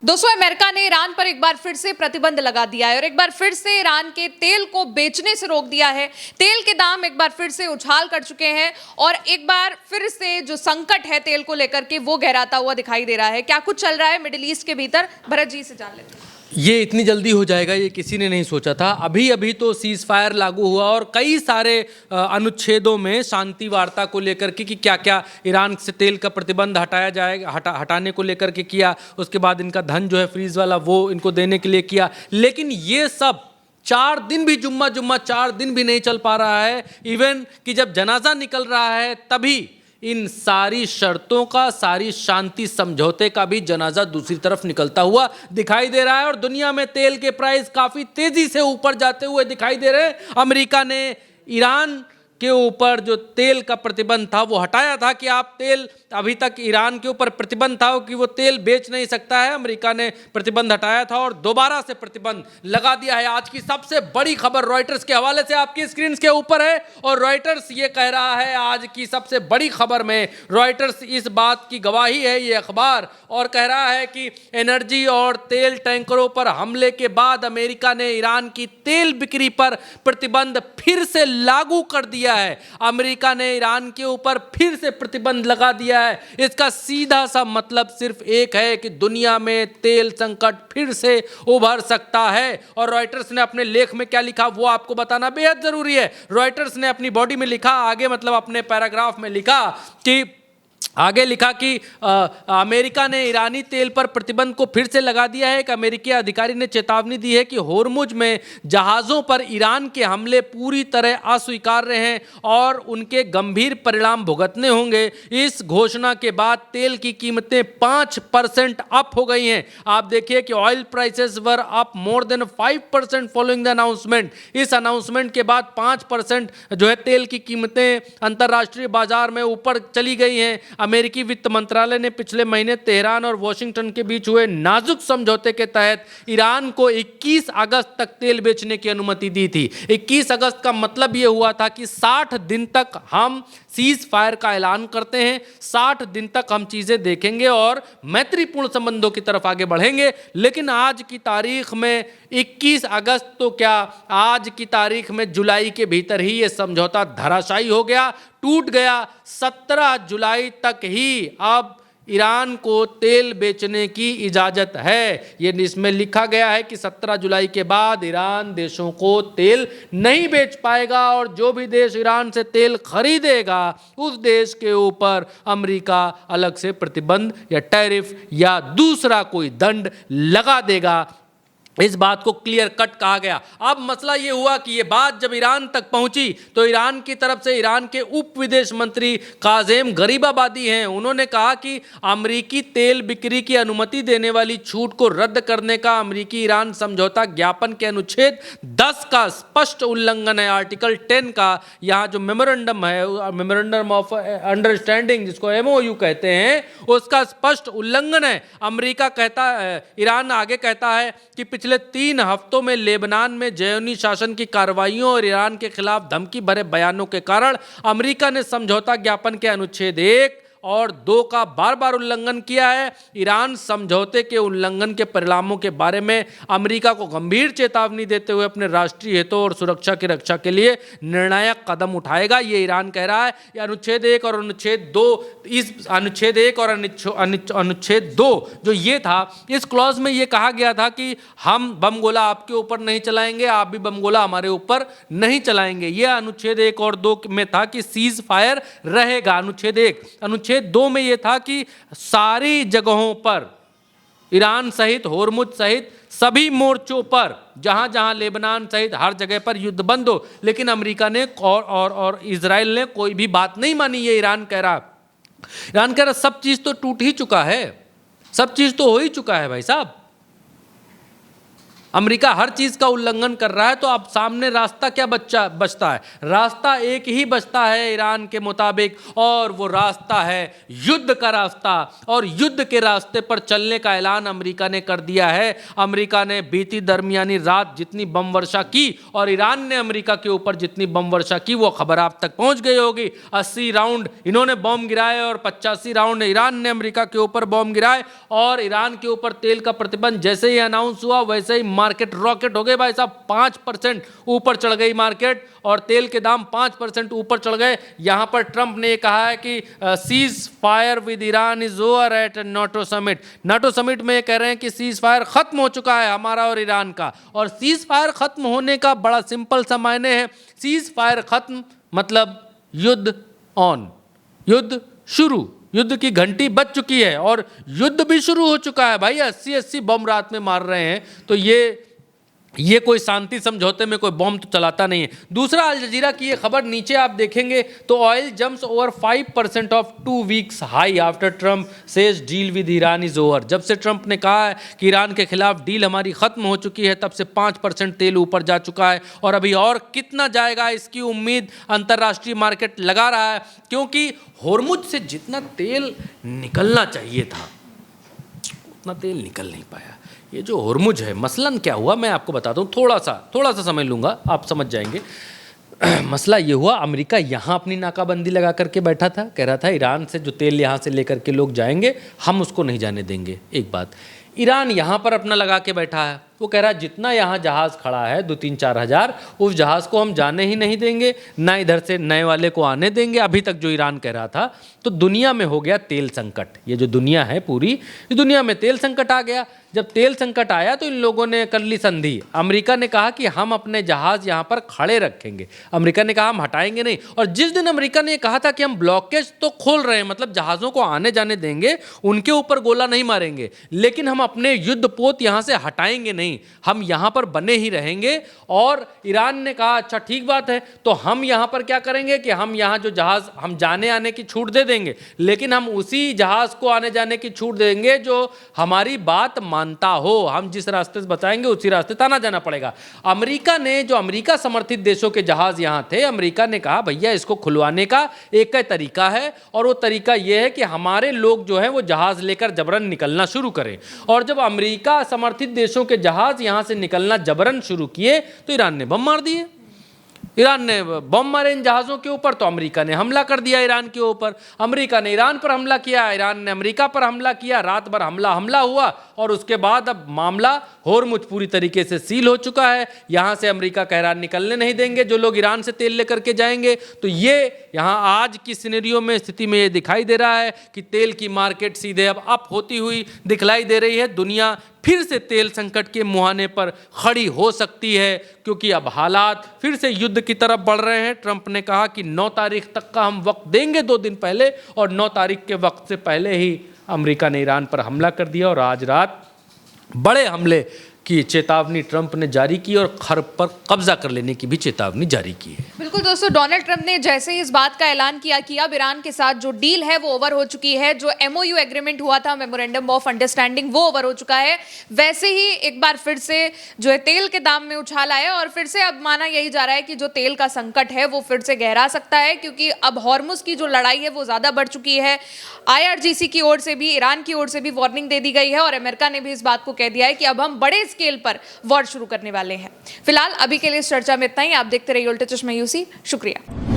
दोस्तों, अमेरिका ने ईरान पर एक बार फिर से प्रतिबंध लगा दिया है और एक बार फिर से ईरान के तेल को बेचने से रोक दिया है। तेल के दाम एक बार फिर से उछाल कर चुके हैं और एक बार फिर से जो संकट है तेल को लेकर के वो गहराता हुआ दिखाई दे रहा है। क्या कुछ चल रहा है मिडिल ईस्ट के भीतर, भरत जी से जान लेते हैं। ये इतनी जल्दी हो जाएगा ये किसी ने नहीं सोचा था। अभी अभी तो सीज फायर लागू हुआ और कई सारे अनुच्छेदों में शांति वार्ता को लेकर के कि क्या क्या ईरान से तेल का प्रतिबंध हटाया जाएगा, हटाने को लेकर के किया। उसके बाद इनका धन जो है फ्रीज वाला वो इनको देने के लिए किया। लेकिन ये सब 4 दिन भी जुम्मा 4 दिन भी नहीं चल पा रहा है। इवन कि जब जनाजा निकल रहा है तभी इन सारी शर्तों का, सारी शांति समझौते का भी जनाजा दूसरी तरफ निकलता हुआ दिखाई दे रहा है और दुनिया में तेल के प्राइस काफी तेजी से ऊपर जाते हुए दिखाई दे रहे हैं। अमेरिका ने ईरान के ऊपर जो तेल का प्रतिबंध था वो हटाया था कि आप तेल, अभी तक ईरान के ऊपर प्रतिबंध था कि वो तेल बेच नहीं सकता है। अमेरिका ने प्रतिबंध हटाया था और दोबारा से प्रतिबंध लगा दिया है। आज की सबसे बड़ी खबर रॉयटर्स के हवाले से आपकी स्क्रीन के ऊपर है और रॉयटर्स ये कह रहा है, आज की सबसे बड़ी खबर में रॉयटर्स इस बात की गवाही है ये अखबार, और कह रहा है कि एनर्जी और तेल टैंकरों पर हमले के बाद अमेरिका ने ईरान की तेल बिक्री पर प्रतिबंध फिर से लागू कर दिया है। अमेरिका ने ईरान के ऊपर फिर से प्रतिबंध लगा दिया है। इसका सीधा सा मतलब सिर्फ एक है कि दुनिया में तेल संकट फिर से उभर सकता है। और रॉयटर्स ने अपने लेख में क्या लिखा वो आपको बताना बेहद जरूरी है। रॉयटर्स ने अपनी बॉडी में लिखा, आगे मतलब अपने पैराग्राफ में लिखा कि आगे लिखा कि अमेरिका ने ईरानी तेल पर प्रतिबंध को फिर से लगा दिया है। एक अमेरिकी अधिकारी ने चेतावनी दी है कि होर्मुज में जहाज़ों पर ईरान के हमले पूरी तरह अस्वीकार्य हैं और उनके गंभीर परिणाम भुगतने होंगे। इस घोषणा के बाद तेल की कीमतें 5% अप हो गई हैं। आप देखिए कि oil prices were up more than 5% following the announcement. इस अनाउंसमेंट के बाद 5% जो है तेल की कीमतें अंतर्राष्ट्रीय बाजार में ऊपर चली गई हैं। अमेरिकी वित्त मंत्रालय ने पिछले महीने तेहरान और वॉशिंगटन के बीच हुए नाजुक समझौते के तहत ईरान को 21 अगस्त तक तेल बेचने की अनुमति दी थी। 21 अगस्त का मतलब यह हुआ था कि 60 दिन तक हम सीज फायर का ऐलान करते हैं, 60 दिन तक हम चीजें देखेंगे और मैत्रीपूर्ण संबंधों की तरफ आगे बढ़ेंगे। लेकिन आज की तारीख में 21 अगस्त तो क्या, आज की तारीख में जुलाई के भीतर ही यह समझौता धराशायी हो गया, टूट गया। 17 जुलाई तक ही अब ईरान को तेल बेचने की इजाज़त है। ये इसमें लिखा गया है कि 17 जुलाई के बाद ईरान देशों को तेल नहीं बेच पाएगा और जो भी देश ईरान से तेल खरीदेगा उस देश के ऊपर अमेरिका अलग से प्रतिबंध या टैरिफ या दूसरा कोई दंड लगा देगा। इस बात को क्लियर कट कहा गया। अब मसला ये हुआ कि ये बात जब ईरान तक पहुंची तो ईरान की तरफ से ईरान के उप विदेश मंत्री काज़ेम गरीबाबादी हैं, उन्होंने कहा कि अमरीकी तेल बिक्री की अनुमति देने वाली छूट को रद्द करने का अमरीकी ईरान समझौता ज्ञापन के अनुच्छेद 10 का स्पष्ट उल्लंघन है। आर्टिकल 10 का यहाँ जो मेमोरेंडम है, मेमोरेंडम ऑफ अंडरस्टैंडिंग जिसको MOU कहते हैं, उसका स्पष्ट उल्लंघन है। अमरीका कहता है, ईरान आगे कहता है कि पिछले 3 हफ्तों में लेबनान में ज़योनी शासन की कार्रवाइयों और ईरान के खिलाफ धमकी भरे बयानों के कारण अमेरिका ने समझौता ज्ञापन के अनुच्छेद 1 और 2 का बार बार उल्लंघन किया है। ईरान समझौते के उल्लंघन के परिणामों के बारे में अमेरिका को गंभीर चेतावनी देते हुए अपने राष्ट्रीय हितों और सुरक्षा की रक्षा के लिए निर्णायक कदम उठाएगा, ये ईरान कह रहा है। ये अनुच्छेद 1 और अनुच्छेद 2, इस अनुच्छेद 1 और अनुच्छेद 2 जो ये था, इस क्लॉज में ये कहा गया था कि हम बम गोला आपके ऊपर नहीं चलाएंगे, आप भी बम गोला हमारे ऊपर नहीं चलाएंगे। यह अनुच्छेद 1 और 2 में था कि सीज फायर रहेगा। अनुच्छेद 1, अनुच्छेद 2 में यह था कि सारी जगहों पर ईरान सहित, होर्मुज सहित सभी मोर्चों पर जहां जहां लेबनान सहित हर जगह पर युद्ध बंद हो। लेकिन अमेरिका ने और इजराइल ने कोई भी बात नहीं मानी। ये ईरान कह रहा सब चीज तो टूट ही चुका है, सब चीज तो हो ही चुका है भाई साहब। अमेरिका हर चीज़ का उल्लंघन कर रहा है, तो अब सामने रास्ता क्या बचता है? रास्ता एक ही बचता है ईरान के मुताबिक, और वो रास्ता है युद्ध का रास्ता। और युद्ध के रास्ते पर चलने का ऐलान अमेरिका ने कर दिया है। अमेरिका ने बीती दरमियानी रात जितनी बम वर्षा की और ईरान ने अमेरिका के ऊपर जितनी बम वर्षा की, वो खबर आप तक पहुंच गई होगी। 80 राउंड इन्होंने बम गिराए और 85 राउंड ईरान ने अमेरिका के ऊपर बम गिराए। और ईरान के ऊपर तेल का प्रतिबंध जैसे ही अनाउंस हुआ वैसे ही मार्केट रॉकेट हो गए भाई साहब। 5% ऊपर चढ़ गई मार्केट और तेल के दाम 5% ऊपर चढ़ गए। यहां पर ट्रंप ने कहा है कि ceasefire with Iran is over at NATO summit. NATO summit में ये कह रहे हैं कि सीज फायर खत्म हो चुका है हमारा और ईरान का। और सीज फायर खत्म होने का बड़ा सिंपल सा मायने है, सीज फायर खत्म मतलब युद्ध ऑन, युद्ध शुरू, युद्ध की घंटी बज चुकी है और युद्ध भी शुरू हो चुका है भाई। 80 बम रात में मार रहे हैं, तो ये कोई शांति समझौते में कोई बम तो चलाता नहीं है। दूसरा, अल जजीरा की ये खबर नीचे आप देखेंगे तो oil jumps over 5% of 2 weeks high after Trump says deal with Iran is over. जब से ट्रंप ने कहा है कि ईरान के खिलाफ डील हमारी खत्म हो चुकी है, तब से 5% तेल ऊपर जा चुका है और अभी और कितना जाएगा इसकी उम्मीद अंतर्राष्ट्रीय मार्केट लगा रहा है, क्योंकि होर्मुज से जितना तेल निकलना चाहिए था उतना तेल निकल नहीं पाया। ये जो होर्मुज है, मसलन क्या हुआ मैं आपको बताता हूँ, थोड़ा सा समय लूँगा, आप समझ जाएंगे। मसला ये हुआ, अमेरिका यहाँ अपनी नाकाबंदी लगा करके बैठा था, कह रहा था ईरान से जो तेल यहाँ से लेकर के लोग जाएंगे हम उसको नहीं जाने देंगे। एक बात, ईरान यहाँ पर अपना लगा के बैठा है, वो कह रहा है जितना यहाँ जहाज़ खड़ा है 2-3-4 हज़ार, उस जहाज़ को हम जाने ही नहीं देंगे, ना इधर से नए वाले को आने देंगे। अभी तक जो ईरान कह रहा था, तो दुनिया में हो गया तेल संकट। ये जो दुनिया है पूरी, इस दुनिया में तेल संकट आ गया। जब तेल संकट आया तो इन लोगों ने कर ली संधि। अमेरिका ने कहा कि हम अपने जहाज़ यहाँ पर खड़े रखेंगे, अमेरिका ने कहा हम हटाएंगे नहीं। और जिस दिन अमेरिका ने कहा था कि हम ब्लॉकेज तो खोल रहे हैं, मतलब जहाज़ों को आने जाने देंगे, उनके ऊपर गोला नहीं मारेंगे, लेकिन हम अपने युद्धपोत यहाँ से हटाएंगे नहीं, हम यहाँ पर बने ही रहेंगे। और ईरान ने कहा अच्छा ठीक बात है, तो हम यहाँ पर क्या करेंगे कि हम यहाँ जो जहाज़, हम जाने आने की छूट दे देंगे, लेकिन हम उसी जहाज़ को आने जाने की छूट देंगे जो हमारी बात मानता हो। हम जिस रास्ते से बताएंगे उसी रास्ते से आना जाना पड़ेगा। अमेरिका ने, जो अमेरिका समर्थित देशों के जहाज़ यहाँ थे, अमेरिका ने कहा भैया इसको खुलवाने का एक ही तरीका है, और वो तरीका ये है कि हमारे लोग जो है वो जहाज़ लेकर जबरन निकलना शुरू करें। और जब अमेरिका समर्थित देशों के जहाज़ यहाँ से निकलना जबरन शुरू किए तो ईरान ने बम मार दिए। ईरान ने बम मारे इन जहाज़ों के ऊपर, तो अमेरिका ने हमला कर दिया ईरान के ऊपर। अमेरिका ने ईरान पर हमला किया, ईरान ने अमेरिका पर हमला किया, रात भर हमला हुआ। और उसके बाद अब मामला होर्मुज पूरी तरीके से सील हो चुका है। यहाँ से अमेरिका कह रहा निकलने नहीं देंगे जो लोग ईरान से तेल लेकर के जाएंगे। तो ये यहाँ आज की सिनेरियो में, स्थिति में ये दिखाई दे रहा है कि तेल की मार्केट सीधे अब अप होती हुई दिखलाई दे रही है। दुनिया फिर से तेल संकट के मुहाने पर खड़ी हो सकती है, क्योंकि अब हालात फिर से युद्ध की तरफ बढ़ रहे हैं। ट्रंप ने कहा कि 9 तारीख तक का हम वक्त देंगे 2 दिन पहले, और 9 तारीख के वक्त से पहले ही अमेरिका ने ईरान पर हमला कर दिया और आज रात बड़े हमले की चेतावनी ट्रंप ने जारी की और घर पर कब्जा कर लेने की भी चेतावनी जारी की है। बिल्कुल दोस्तों, डोनाल्ड ट्रंप ने जैसे ही इस बात का ऐलान किया कि अब ईरान के साथ जो डील है वो ओवर हो चुकी है, जो MOU एग्रीमेंट हुआ था, मेमोरेंडम ऑफ अंडरस्टैंडिंग, वो ओवर हो चुका है, वैसे ही एक बार फिर से जो है तेल के दाम में उछाल आया। और फिर से अब माना यही जा रहा है कि जो तेल का संकट है वो फिर से गहरा सकता है, क्योंकि अब हॉर्मुज की जो लड़ाई है वो ज़्यादा बढ़ चुकी है। IRGC की ओर से भी, ईरान की ओर से भी वार्निंग दे दी गई है और अमेरिका ने भी इस बात को कह दिया है कि अब हम बड़े स्केल पर वॉर शुरू करने वाले हैं। फिलहाल अभी के लिए इस चर्चा में इतना ही। आप देखते रहिए उल्टे चश्मे यूसी। शुक्रिया।